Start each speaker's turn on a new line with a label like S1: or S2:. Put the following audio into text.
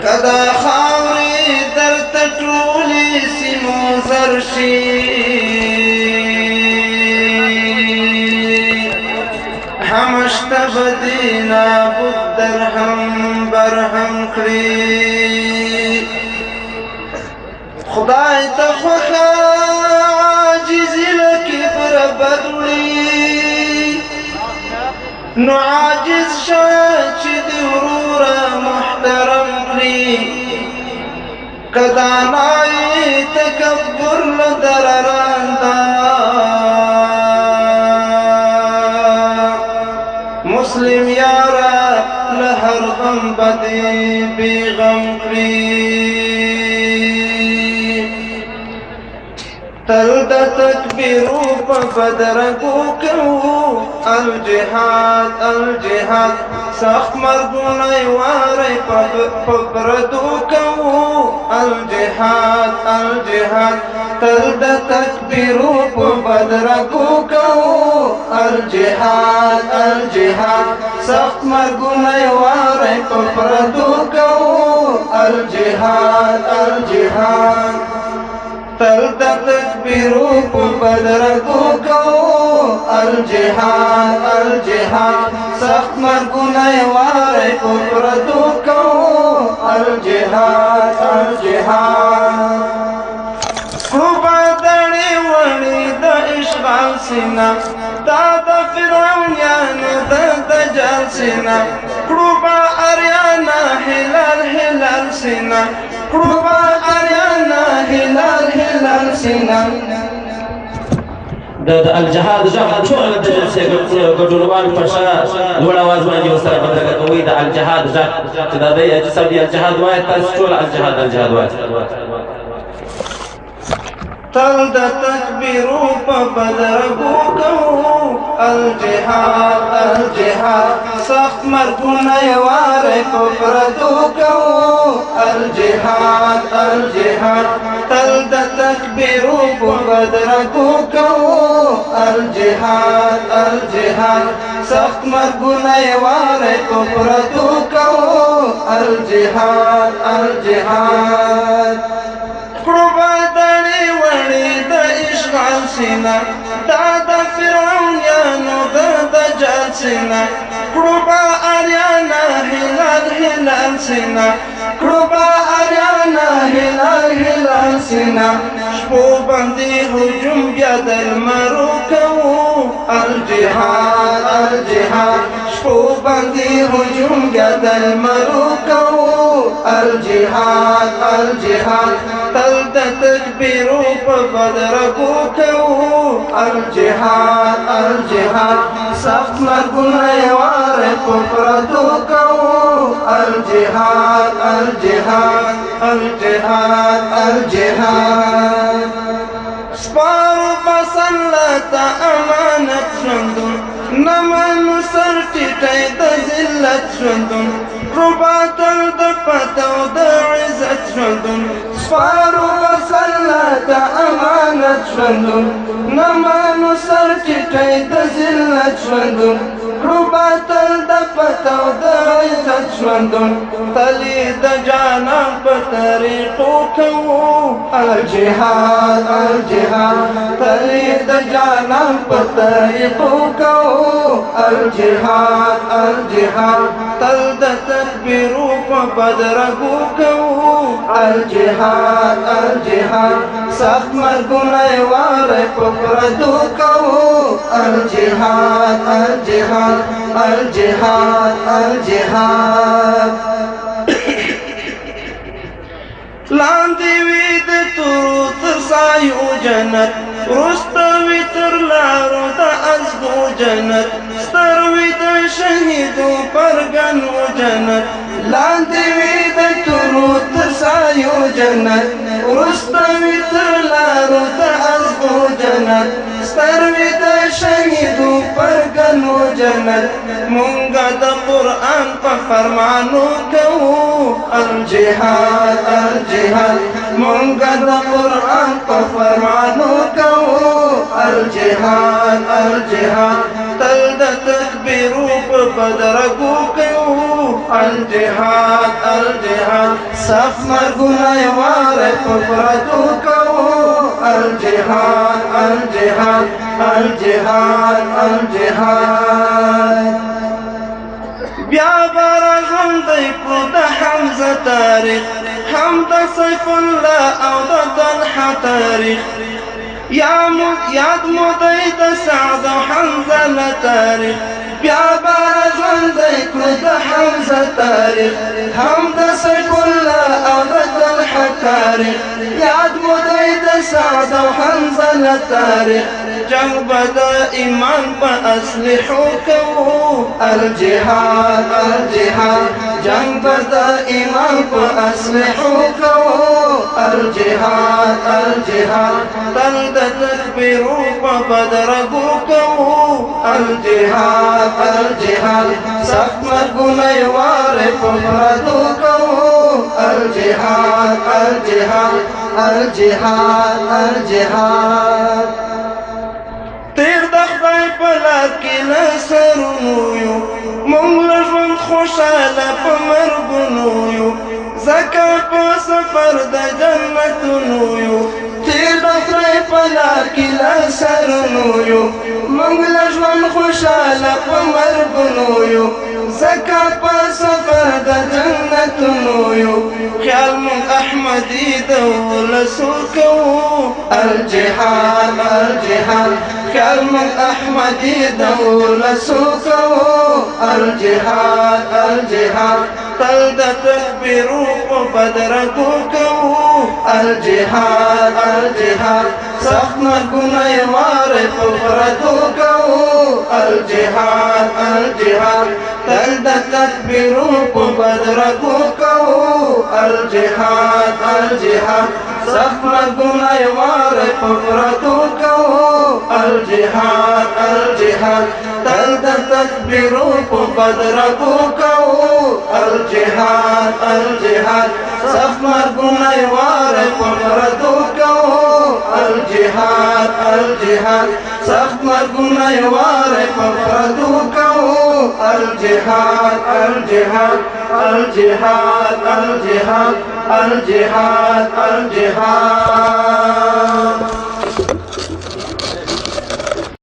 S1: کدا خاورې درته ټولې سیمو زر شي همشته به دې نابود درهم برهم کړي خدای ته خوښه عاجزي له کبره بد وړي نو عاجز شه چې د وروره محترم کړي که دانایي تکبر له دررانده مسلم یاره له هر غم به دې بېغم کړي تل د تکبیرو په بدرګو کوو الجهاد الجهاد سخت مرګونه یې واری په پردو کوو الجهاد الجهاد تل د تکبیرو په بدرګو کوو الجهاد الجهاد سخت مرګونه یې واری په پردو کوو الجهاد الجهاد تل د تکبیرو په بدرګو کوو الجهاد الجهاد سخت مرګونه یې واری په پردو کوو الجهاد الجهاد کړو به دړې وړې د اشغال سینه دا د فرعونیانو د دجال سینه کړو به اریانا هلال هلال سینه کړو به اریانا هلال هلال سینه
S2: د الجهاد غږ ټول د جلسې ګډونوالو په شا لوړ اواز باندې ورسره بدرګه کوي د الجهاد غږ چې دا دی چې سبي الجهاد وایي تاسو ټول الجهاد الجهاد وایي
S1: تل د تکبیرو په بدرګو کوو الجهاد الجهاد سخت مرګونه یې واری په پردو کوو الجهاد الجهاد تل د تکبیرو په بدرګو کوو الجهاد الجهاد سخت مرګونه یې واری په پردو کوو الجهاد الجهاد کړو به دړې وړې د اشغال سینه دا د فرعونیانو د دجال سینه کړو به اریانا هلال هلال سینه کړو به اریانا هلال هلال سینه شپو باندې هجوم بیا د لمرو کوو الجهاد الجهاد شپو باندې هجوم بیا د لمرو کوو الجهاد الجهاد تل د تکبیرو په بدرګو کوو الجهاد الجهاد سخت مرګونه یې واری په پردو کوو الجهاد الجهاد الجهاد الجهاد سپارو بسلته امانت ژوندون نه منو سر ټیټی د ذلت ژوندون رباطل د فتو د عزت ژوندون سپارو بسلته امانت ژوندون نه منو سر ټیټی د ذلت ژوندون رباطل د فتو د عزت ژوندون تلې د جانان په طریقو کوو الجهاد الجهاد تلې د جانان په طریقو کوو الجهاد الجهاد تل د تکبیرو په بدرګو کوو الجهاد الجهاد سخت مرګونه یې واری په پردو کوو الجهاد الجهاد الجهاد الجهاد لاندې وي د تورو تر سایو جنت وروسته وي تر لارو د ازغو جنت ستر وي د شهیدو پرګنو جنت لاندې وي د تورو تر سایو جنت وروسته وي تر لارو د ازغو جنت ستر وي د شهیدو پرګنو جنت مونږه د قرآن په فرمانو کوو الجهاد الجهاد مونږه د قرآن په فرمانو کوو الجهاد الجهاد تل د تکبیرو په بدرګو کوو الجهاد الجهاد سخت مرګونه یې واره په پردو کوو الجهاد الجهاد الجهاد الجهاد بیا به راژوندی کړو د حمزه تاریخ هم د سیف الله او د طلحه تاریخ یاد مو دی د سعد او حنظله تاریخ بیا به راژوندی کړو د حمزه تاریخ هم د سیف الله او د طلحه تاریخ یاد مو دی د سعد او حنظله تاریخ جنگ به د ایمان په اصلحو کوو الجهاد الجهاد جنگ به د ایمان په اصلحو کوو الجهاد الجهاد تل د تکبیرو په بدرګو کوو الجهاد الجهاد سخت مرګونه یې واره په پردو کوو الجهاد الجهاد الجهاد الجهاد تیر د خدای په لار کې له سرونو یو موږ له ژوند خوشحاله په مرګونو یو ځکه په سفر د جنتونو یو تیر د خدای په لار کې له سرونو یو موږ له ژوند خوشحاله په مرګونو یو ځکه په سفر د جنتونو یو خیال موږ احمدي د ولسو کوو الجهاد الجهاد خیال موږ احمدي د ولسو کوو الجهاد الجهاد تل د تکبیرو په بدرګو کوو الجهاد الجهاد سخت مرګونه یې واره په پردو کوو الجهاد الجهاد تل د تکبیرو په بدرګو کوو الجهاد الجهاد سخت مرګونه یې واره په پردو کوو الجهاد الجهاد تل د تکبیرو په بدرګو کوو الجهاد الجهاد سخت مرګونه یې واره په پردو کوو الجهاد الجهاد سخت مرګونه یې واره په پردو کوو الجهاد الجهاد الجهاد الجهاد الجهاد الجهاد